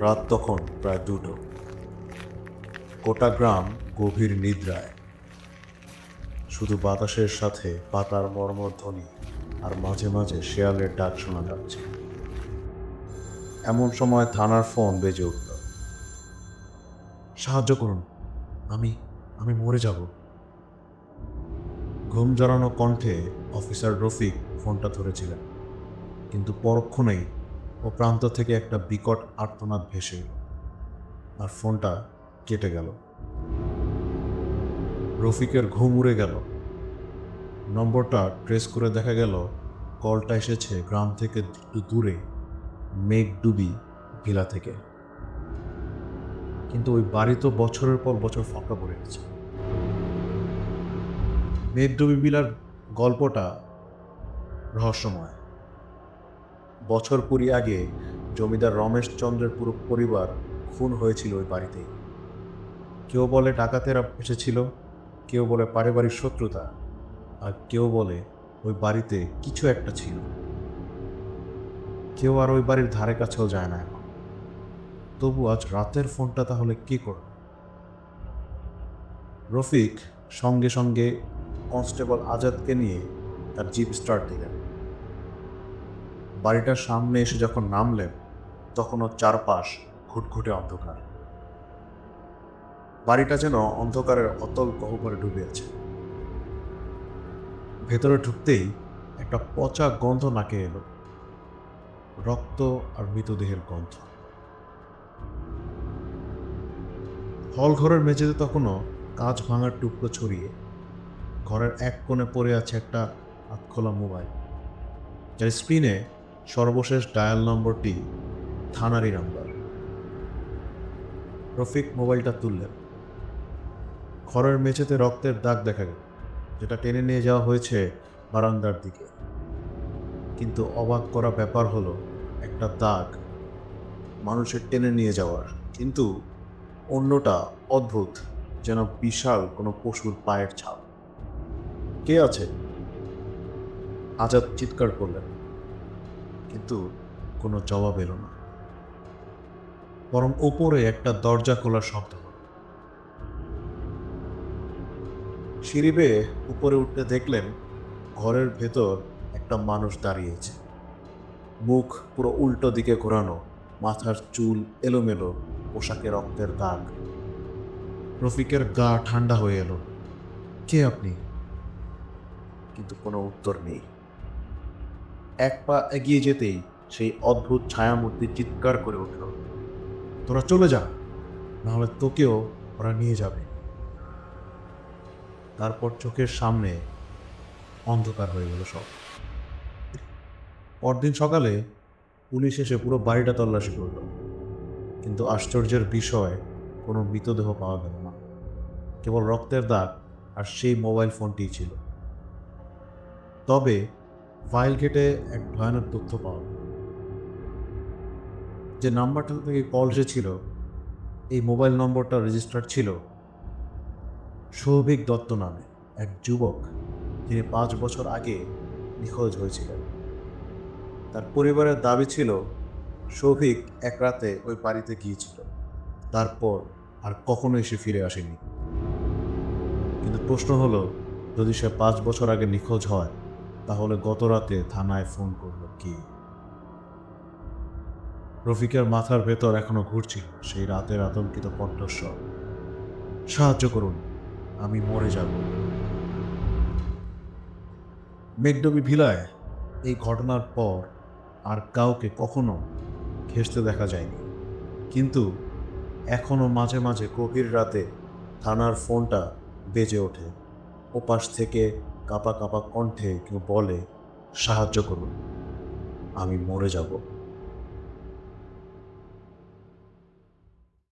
রাত তখন প্রায় 2টো। গোটা গ্রাম গভীর নিদ্রায়, শুধু বাতাসের সাথে পাতার মর্মধ্বনি আর মাঝে মাঝে শেয়ালের ডাক শোনা যাচ্ছে। এমন সময় থানার ফোন বেজে উঠল। সাহায্য করুন, আমি আমি মরে যাব। ঘুম জড়ানো কণ্ঠে অফিসার রফিক ফোনটা ধরেছিলেন, কিন্তু পরক্ষণেই ও প্রান্ত থেকে একটা বিকট আর্তনাদ ভেসে এলো, আর ফোনটা কেটে গেল। রফিকের ঘুম উড়ে গেল। নম্বরটা ট্রেস করে দেখা গেল কলটা এসেছে গ্রাম থেকে একটু দূরে মেঘডুবি ভিলা থেকে। কিন্তু ওই বাড়ি তো বছরের পর বছর ফাঁকা পড়ে গেছে। মেঘডুবি বিলার গল্পটা রহস্যময়। বছর 20 আগে জমিদার রমেশ চন্দ্রের পুরো পরিবার খুন হয়েছিল ওই বাড়িতেই। কেউ বলে ডাকাতেরা এসেছিল, কেউ বলে পারিবারিক শত্রুতা, আর কেউ বলে ওই বাড়িতে কিছু একটা ছিল। কেউ আর ওই বাড়ির ধারে কাছেও যায় না এখন। তবু আজ রাতের ফোনটা তাহলে কি করবে? রফিক সঙ্গে সঙ্গে কনস্টেবল আজাদকে নিয়ে তার জিপ স্টার্ট দিলেন। বাড়িটার সামনে এসে যখন নামলেন, তখনও চারপাশ ঘুটঘুটে অন্ধকার। বাড়িটা যেন অন্ধকারের অতল গহ্বরে ডুবে আছে। ভেতরে ঢুকতেই একটা পচা গন্ধ নাকে এলো, রক্ত আর মৃতদেহের গন্ধ। হল ঘরের মেঝেতে তখনও কাঁচ ভাঙার টুকরো ছড়িয়ে। ঘরের এক কোণে পড়ে আছে একটা হাতখোলা মোবাইল, যার স্ক্রিনে সর্বশেষ ডায়াল নম্বরটি থানারই নাম্বার। রফিক মোবাইলটা তুললেন। ঘরের মেঝেতে রক্তের দাগ দেখা গেল, যেটা টেনে নিয়ে যাওয়া হয়েছে বারান্দার দিকে। কিন্তু অবাক করা ব্যাপার হলো, একটা দাগ মানুষের টেনে নিয়ে যাওয়ার, কিন্তু অন্যটা অদ্ভুত, যেন বিশাল কোনো পশুর পায়ের ছাপ। কে আছে? আজাদ চিৎকার করলেন, কিন্তু কোনো জবাব এলো না। বরং ওপরে একটা দরজা খোলার শব্দ হলো। সিঁড়ি বেয়ে উপরে উঠতে দেখলেন ঘরের ভেতর একটা মানুষ দাঁড়িয়েছে, মুখ পুরো উল্টো দিকে ঘোরানো, মাথার চুল এলোমেলো, পোশাকে রক্তের দাগ। রফিকের গা ঠান্ডা হয়ে এলো। কে আপনি? কিন্তু কোনো উত্তর নেই। এক পা এগিয়ে যেতেই সেই অদ্ভুত ছায়ামূর্তি চিৎকার করে উঠল, তোরা চলে যা, নাহলে তোকেও ওরা নিয়ে যাবে। তারপর চোখের সামনে অন্ধকার হয়ে গেল সব। পরদিন সকালে পুলিশ এসে পুরো বাড়িটা তল্লাশি করল, কিন্তু আশ্চর্যের বিষয়, কোনো মৃতদেহ পাওয়া গেল না। কেবল রক্তের দাগ আর সেই মোবাইল ফোনটিই ছিল। তবে ফাইল ঘেটে এক ভয়ানক তথ্য পাওয়া গেল। যে নাম্বারটা থেকে কল এসেছিল, এই মোবাইল নম্বরটা রেজিস্টার ছিল সৌভিক দত্ত নামে এক যুবক, যিনি 5 বছর আগে নিখোঁজ হয়েছিলেন। তার পরিবারের দাবি ছিল সৌভিক এক রাতে ওই বাড়িতে গিয়েছিল, তারপর আর কখনো এসে ফিরে আসেনি। কিন্তু প্রশ্ন হলো, যদি সে 5 বছর আগে নিখোঁজ হয়, তাহলে গত রাতে থানায় ফোন করলো কে? রফিকের মাথার ভেতর এখনো ঘুরছিল সেই রাতের আতঙ্কিত কণ্ঠস্বর, সাহায্য করুন, আমি মরে যাব। মেঘডুবি ভিলায় এই ঘটনার পর আর কাউকে কখনো ঘেঁষতে দেখা যায়নি, কিন্তু এখনো মাঝে মাঝে গভীর রাতে থানার ফোনটা বেজে ওঠে। ওপাশ থেকে কাঁপা কাঁপা কণ্ঠে কেউ বলে, সাহায্য করুন, আমি মরে যাব।